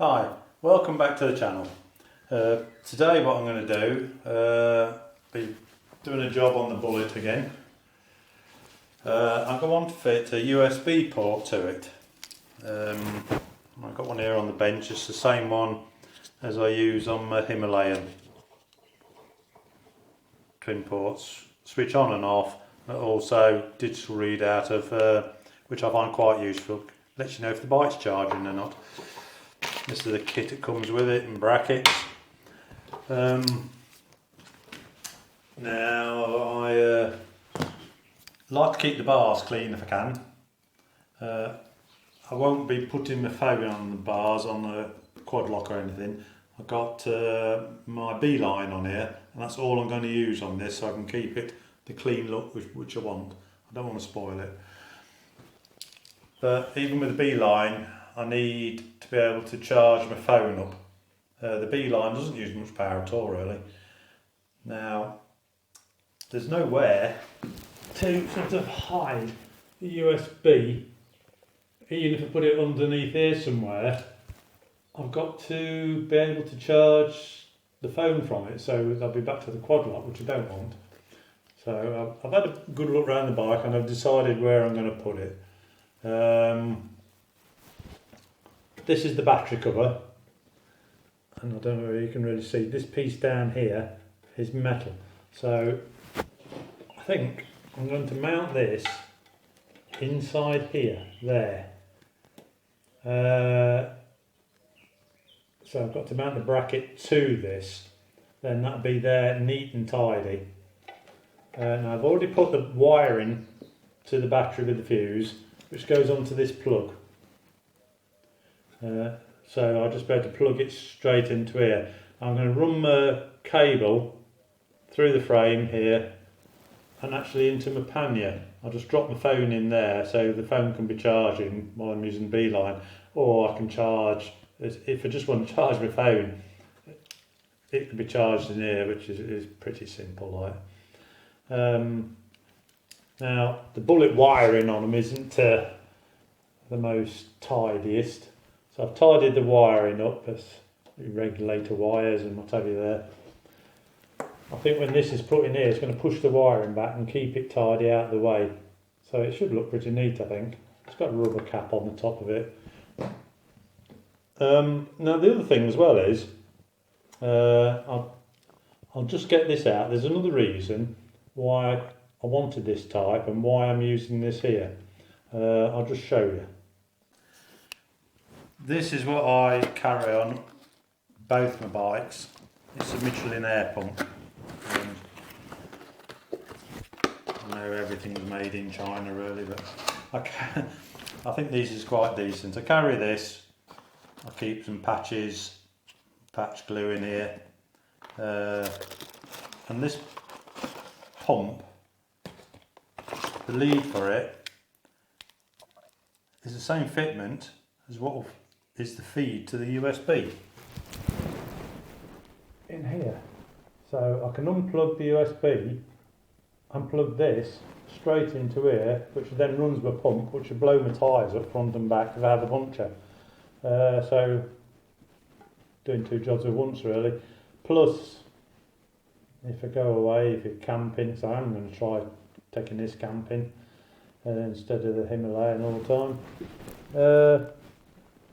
Hi, welcome back to the channel. Today what I'm going to do, be doing a job on the Bullet again. I'm going to fit a USB port to it. I've got one here on the bench, it's the same one as I use on my Himalayan. Twin ports, switch on and off, but also digital readout of which I find quite useful. Lets you know if the bike's charging or not. This is the kit that comes with it in brackets. Now I like to keep the bars clean if I can. I won't be putting my phone on the bars on the quad lock or anything. I've got my beeline on here, and that's all I'm going to use on this, so I can keep it the clean look which I want. I don't want to spoil it. But even with the beeline, I need to be able to charge my phone up. The beeline doesn't use much power at all really. Now, there's nowhere to sort of hide the USB. Even if I put it underneath here somewhere, I've got to be able to charge the phone from it, so I'll be back to the quad lock, which I don't want. So I've had a good look around the bike and I've decided where I'm going to put it. This is the battery cover, and I don't know if you can really see, this piece down here is metal. So I think I'm going to mount this inside here, there. So I've got to mount the bracket to this, then that'll be there neat and tidy. Now I've already put the wiring to the battery with the fuse, which goes onto this plug. So I'll just be able to plug it straight into here. I'm going to run my cable through the frame here and actually into my pannier. I'll just drop my phone in there so the phone can be charging while I'm using Beeline, or I can charge, if I just want to charge my phone, it can be charged in here, which is pretty simple like. Now the Bullet wiring on them isn't the most tidiest. So I've tidied the wiring up, as regulator wires and what have you there. I think when this is put in here, it's going to push the wiring back and keep it tidy out of the way. So it should look pretty neat, I think. It's got a rubber cap on the top of it. Now the other thing as well is, I'll just get this out. There's another reason why I wanted this type and why I'm using this here. I'll just show you. This is what I carry on both my bikes. It's a Michelin air pump. And I know everything's made in China really, but I think this is quite decent. I carry this. I keep some patch glue in here, and this pump, the lead for it is the same fitment as what is the feed to the USB in here. So I can unplug the USB, unplug this straight into here, which then runs my pump, which will blow my tyres up front and back if I have a puncture. So doing two jobs at once really. Plus, if I go away, if you're camping, so I'm going to try taking this camping instead of the Himalayan all the time.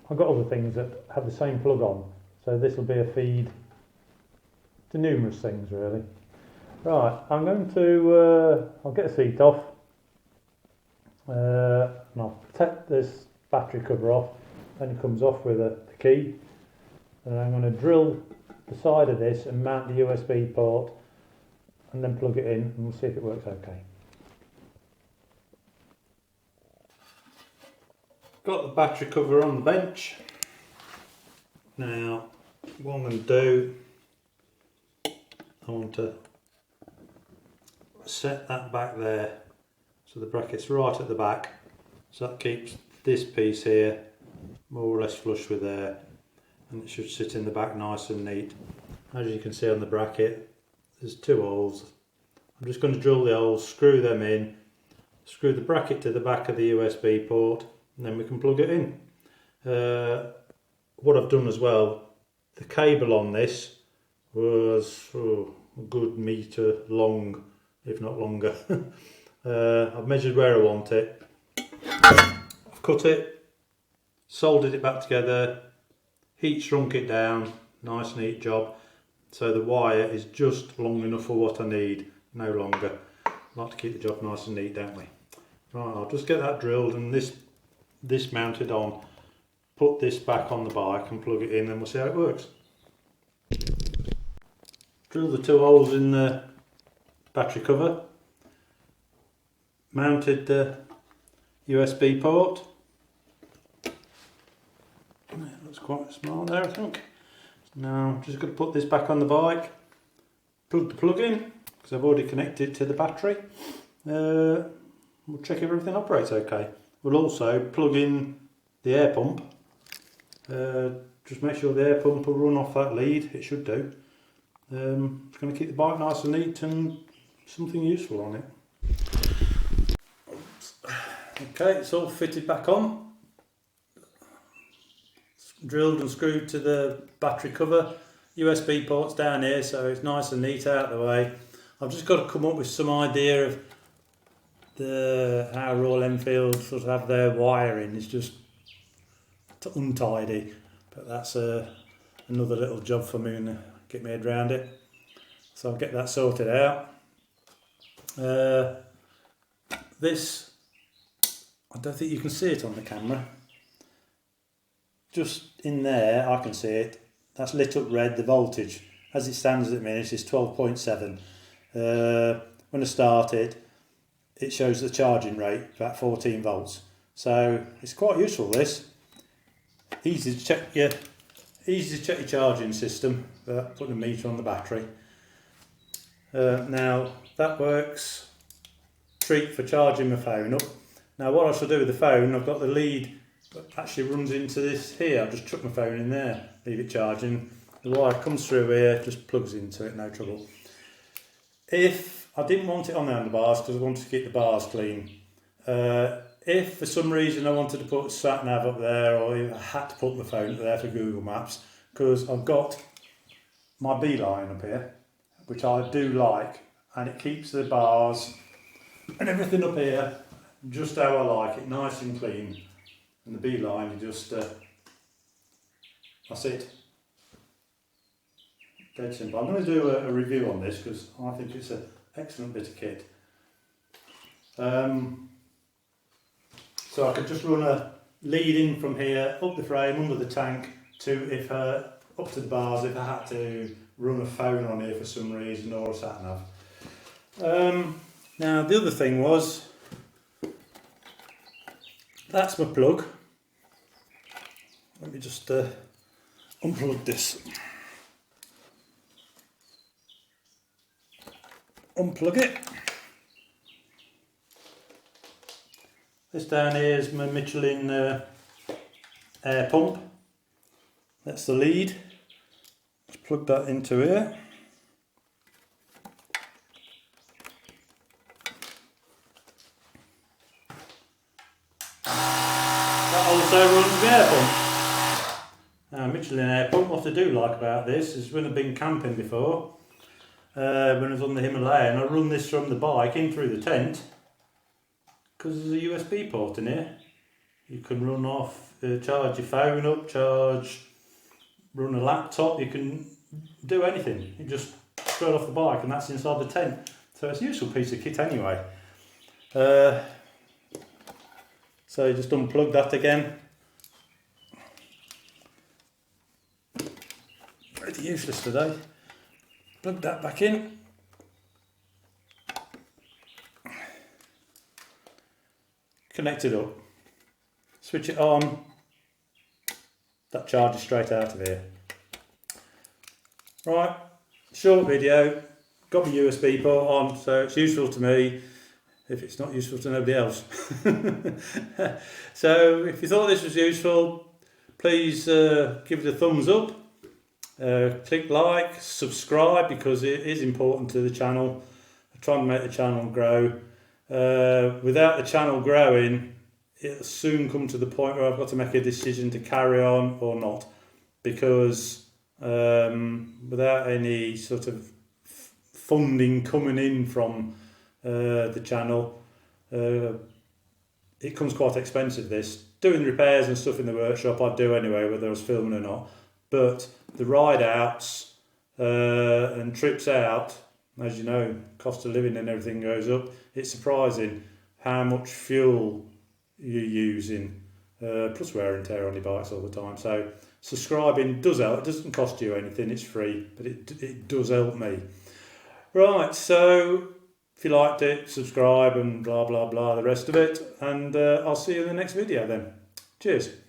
I've got other things that have the same plug on, so this will be a feed to numerous things really. Right, I'm going to, I'll get the seat off, and I'll protect this battery cover off, then it comes off with the key, and I'm going to drill the side of this and mount the USB port, and then plug it in, and we'll see if it works okay. Got the battery cover on the bench. Now, what I'm going to do, I want to set that back there so the bracket's right at the back, so that keeps this piece here more or less flush with there, and it should sit in the back nice and neat. As you can see on the bracket, there's two holes. I'm just going to drill the holes, screw them in, screw the bracket to the back of the USB port, and then we can plug it in. what I've done as well, the cable on this was a good metre long, if not longer. I've measured where I want it, I've cut it, soldered it back together, heat shrunk it down, nice neat job. So the wire is just long enough for what I need, no longer. I like to keep the job nice and neat, don't we? Right, I'll just get that drilled and this mounted on, put this back on the bike and plug it in, and we'll see how it works. Drill the 2 holes in the battery cover, mounted the USB port. It looks quite small there, I think. Now I'm just going to put this back on the bike, plug the plug in, because I've already connected to the battery. We'll check if everything operates okay. We'll also plug in the air pump. Just make sure the air pump will run off that lead, it should do. It's going to keep the bike nice and neat and something useful on it. Okay, it's all fitted back on. It's drilled and screwed to the battery cover. USB port's down here, so it's nice and neat out of the way. I've just got to come up with some idea of how Royal Enfield sort of have their wiring. It's just untidy, but that's another little job for me and get my head around it. So I'll get that sorted out. This, I don't think you can see it on the camera. Just in there, I can see it. That's lit up red. The voltage, as it stands at the minute, is 12.7. When I start it, it shows the charging rate, about 14 volts. So it's quite useful, this. Easy to check your charging system, putting a meter on the battery. Now that works treat for charging my phone up. Now what I shall do with the phone, I've got the lead that actually runs into this here. I've just chuck my phone in there, leave it charging. The wire comes through here, just plugs into it, no trouble. If I didn't want it on the handlebars because I wanted to keep the bars clean, if for some reason I wanted to put sat nav up there, or I had to put my phone up there for Google Maps, because I've got my beeline up here, which I do like, and it keeps the bars and everything up here just how I like it, nice and clean. And the beeline, you just that's it. Dead simple. I'm going to do a review on this because I think it's an excellent bit of kit. So I could just run a lead in from here, up the frame, under the tank, to up to the bars if I had to run a phone on here for some reason, or a sat nav. Now the other thing was, that's my plug. Let me just unplug this. Unplug it. This down here is my Michelin air pump. That's the lead. Let's plug that into here. That also runs the air pump. Now, Michelin air pump, what I do like about this is when I've been camping before, when I was on the Himalayan, I run this from the bike in through the tent, because there's a USB port in here. You can run off, charge your phone up, run a laptop, you can do anything. You just straight off the bike and that's inside the tent. So it's a useful piece of kit anyway. So you just unplug that again. Pretty useless today. Plug that back in. Connect it up. Switch it on. That charges straight out of here. Right, short video. Got my USB port on, so it's useful to me if it's not useful to nobody else. So if you thought this was useful, please give it a thumbs up. Click like, subscribe, because it is important to the channel. I'm trying to make the channel grow. Without the channel growing, it'll soon come to the point where I've got to make a decision to carry on or not. because without any sort of funding coming in from the channel, it comes quite expensive. This doing repairs and stuff in the workshop I'd do anyway, whether I was filming or not, but the ride outs and trips out, as you know, cost of living and everything goes up. It's surprising how much fuel you're using, plus wear and tear on your bikes all the time. So subscribing does help. It doesn't cost you anything, it's free, but it does help me. Right, so if you liked it, subscribe and blah blah blah, the rest of it, and I'll see you in the next video then. Cheers.